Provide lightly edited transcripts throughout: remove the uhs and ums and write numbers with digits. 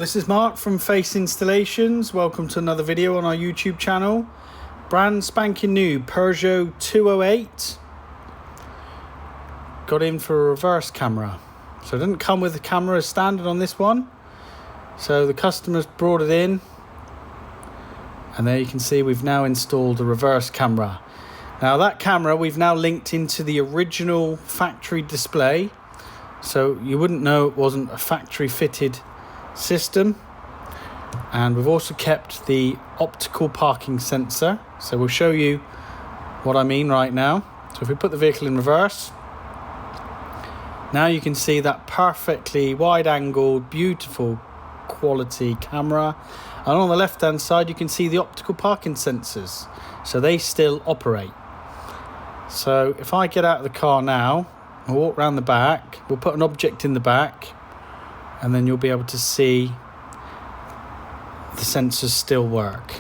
this is Mark from Phace Installations. Welcome to another video on our YouTube channel. Brand spanking new Peugeot 208. Got in for a reverse camera. So it didn't come with the camera as standard on this one. So the customer's brought it in. And there you can see we've now installed a reverse camera. Now that camera we've now linked into the original factory display. So you wouldn't know it wasn't a factory fitted system. And we've also kept the optical parking sensor. So we'll show you what I mean right now. So if we put the vehicle in reverse, now you can see that perfectly wide angled, beautiful quality camera. And on the left hand side you can see the optical parking sensors. So they still operate. So if I get out of the car now, I'll walk around the back, we'll put an object in the back, and then you'll be able to see the sensors still work.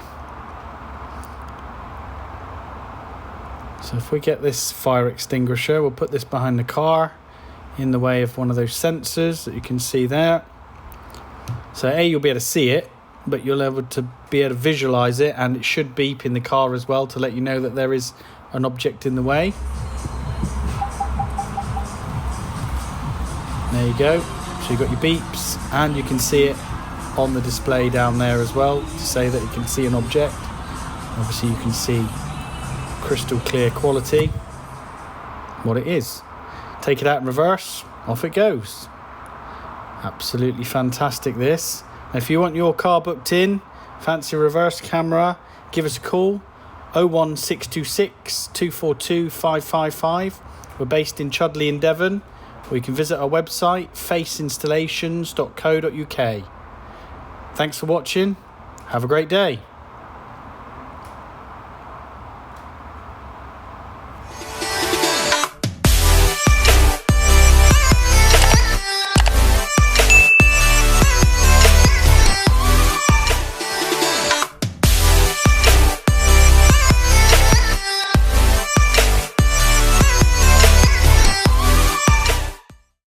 So if we get this fire extinguisher, we'll put this behind the car in the way of one of those sensors that you can see there. So you'll be able to see it, but you'll be able to visualize it, and it should beep in the car as well to let you know that there is an object in the way. There you go. So you've got your beeps, and you can see it on the display down there as well to say that you can see an object. Obviously you can see crystal clear quality, what it is. Take it out in reverse, off it goes. Absolutely fantastic this. Now, if you want your car booked in, fancy a reverse camera, give us a call, 01626 242 555. We're based in Chudleigh in Devon. Or you can visit our website, faceinstallations.co.uk. Thanks for watching. Have a great day.